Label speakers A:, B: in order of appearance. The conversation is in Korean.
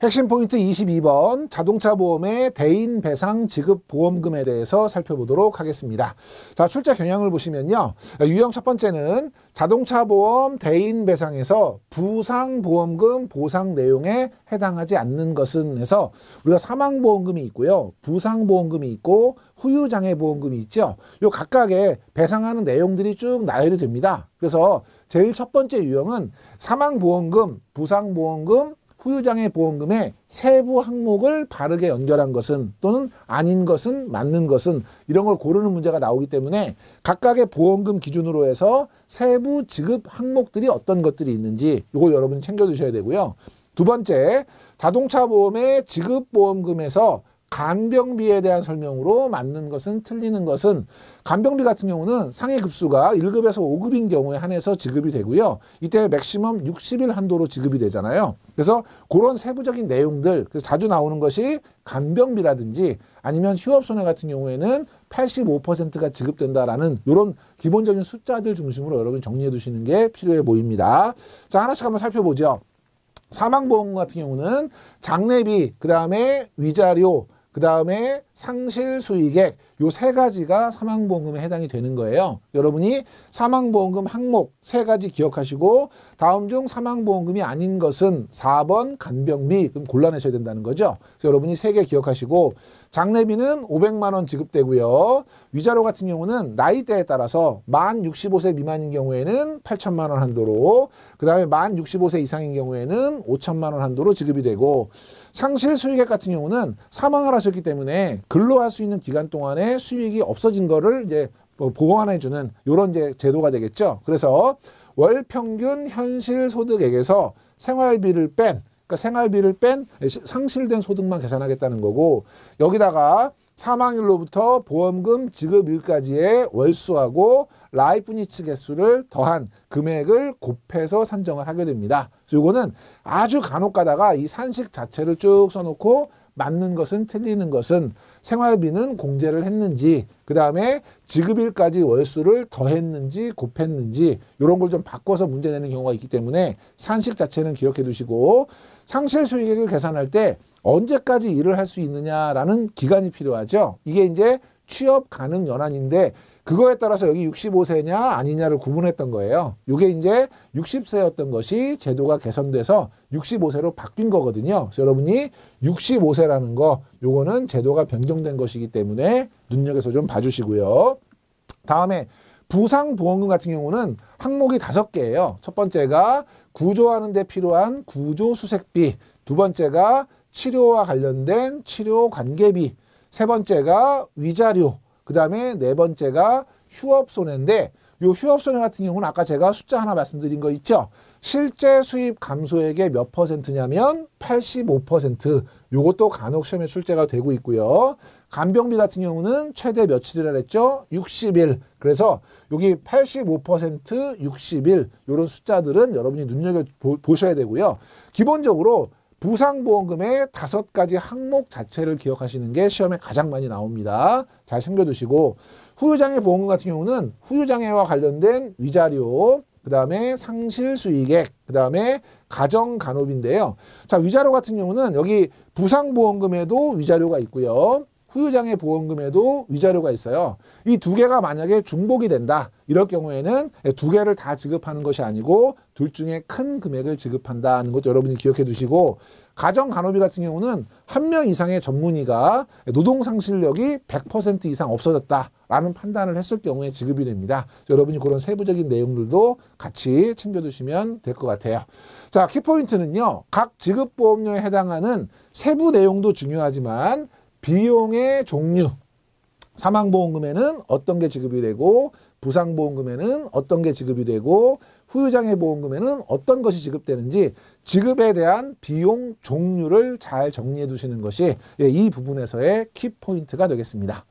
A: 핵심 포인트 22번 자동차 보험의 대인 배상 지급 보험금에 대해서 살펴보도록 하겠습니다. 자, 출제 경향을 보시면요. 유형 첫 번째는 자동차 보험 대인 배상에서 부상 보험금 보상 내용에 해당하지 않는 것은 해서 우리가 사망 보험금이 있고요. 부상 보험금이 있고 후유장애 보험금이 있죠. 요 각각의 배상하는 내용들이 쭉 나열이 됩니다. 그래서 제일 첫 번째 유형은 사망 보험금, 부상 보험금, 후유장애 보험금의 세부 항목을 바르게 연결한 것은 또는 아닌 것은 맞는 것은 이런 걸 고르는 문제가 나오기 때문에 각각의 보험금 기준으로 해서 세부 지급 항목들이 어떤 것들이 있는지 이걸 여러분이 챙겨두셔야 되고요. 두 번째, 자동차 보험의 지급 보험금에서 간병비에 대한 설명으로 맞는 것은 틀리는 것은 간병비 같은 경우는 상해 급수가 1급에서 5급인 경우에 한해서 지급이 되고요. 이때 맥시멈 60일 한도로 지급이 되잖아요. 그래서 그런 세부적인 내용들, 그래서 자주 나오는 것이 간병비라든지 아니면 휴업손해 같은 경우에는 85%가 지급된다라는 이런 기본적인 숫자들 중심으로 여러분 정리해 두시는 게 필요해 보입니다. 자, 하나씩 한번 살펴보죠. 사망보험금 같은 경우는 장례비, 그 다음에 위자료, 그 다음에 상실수익액 요 세 가지가 사망보험금에 해당이 되는 거예요. 여러분이 사망보험금 항목 세 가지 기억하시고 다음 중 사망보험금이 아닌 것은 4번 간병비 그럼 골라내셔야 된다는 거죠. 그래서 여러분이 세 개 기억하시고 장례비는 500만 원 지급되고요. 위자료 같은 경우는 나이대에 따라서 만 65세 미만인 경우에는 8천만 원 한도로 그 다음에 만 65세 이상인 경우에는 5천만 원 한도로 지급이 되고 상실수익액 같은 경우는 사망을 하셨기 때문에 근로할 수 있는 기간 동안에 수익이 없어진 거를 이제 보완해주는 이런 이제 제도가 되겠죠. 그래서 월 평균 현실 소득액에서 생활비를 뺀, 그러니까 생활비를 뺀 상실된 소득만 계산하겠다는 거고 여기다가 사망일로부터 보험금 지급일까지의 월수하고 라이프니츠 개수를 더한 금액을 곱해서 산정을 하게 됩니다. 그래서 이거는 아주 간혹 가다가 이 산식 자체를 쭉 써놓고 맞는 것은 틀리는 것은 생활비는 공제를 했는지 그 다음에 지급일까지 월수를 더했는지 곱했는지 이런 걸 좀 바꿔서 문제 내는 경우가 있기 때문에 산식 자체는 기억해 두시고 상실수익액을 계산할 때 언제까지 일을 할 수 있느냐라는 기간이 필요하죠. 이게 이제 취업 가능 연한인데 그거에 따라서 여기 65세냐 아니냐를 구분했던 거예요. 이게 이제 60세였던 것이 제도가 개선돼서 65세로 바뀐 거거든요. 그래서 여러분이 65세라는 거 요거는 제도가 변경된 것이기 때문에 눈여겨서 좀 봐주시고요. 다음에 부상보험금 같은 경우는 항목이 5개예요. 첫 번째가 구조하는 데 필요한 구조수색비, 두 번째가 치료와 관련된 치료관계비, 세 번째가 위자료, 그 다음에 네 번째가 휴업손해인데 이 휴업손해 같은 경우는 아까 제가 숫자 하나 말씀드린 거 있죠. 실제 수입 감소액의 몇 퍼센트냐면 85%. 요것도 간혹 시험에 출제가 되고 있고요. 간병비 같은 경우는 최대 며칠이라 했죠? 60일. 그래서 여기 85%, 60일 이런 숫자들은 여러분이 눈여겨보셔야 되고요. 기본적으로 부상보험금의 5가지 항목 자체를 기억하시는 게 시험에 가장 많이 나옵니다. 잘 챙겨두시고 후유장애 보험금 같은 경우는 후유장애와 관련된 위자료, 그 다음에 상실수익액, 그 다음에 가정간호비인데요. 자, 위자료 같은 경우는 여기 부상보험금에도 위자료가 있고요. 후유장애 보험금에도 위자료가 있어요. 이 두 개가 만약에 중복이 된다. 이럴 경우에는 두 개를 다 지급하는 것이 아니고 둘 중에 큰 금액을 지급한다는 것도 여러분이 기억해 두시고 가정간호비 같은 경우는 한 명 이상의 전문의가 노동상실력이 100% 이상 없어졌다라는 판단을 했을 경우에 지급이 됩니다. 여러분이 그런 세부적인 내용들도 같이 챙겨두시면 될 것 같아요. 자, 키포인트는요. 각 지급보험료에 해당하는 세부 내용도 중요하지만 비용의 종류, 사망보험금에는 어떤 게 지급이 되고 부상보험금에는 어떤 게 지급이 되고 후유장애 보험금에는 어떤 것이 지급되는지 지급에 대한 비용 종류를 잘 정리해 두시는 것이 이 부분에서의 키포인트가 되겠습니다.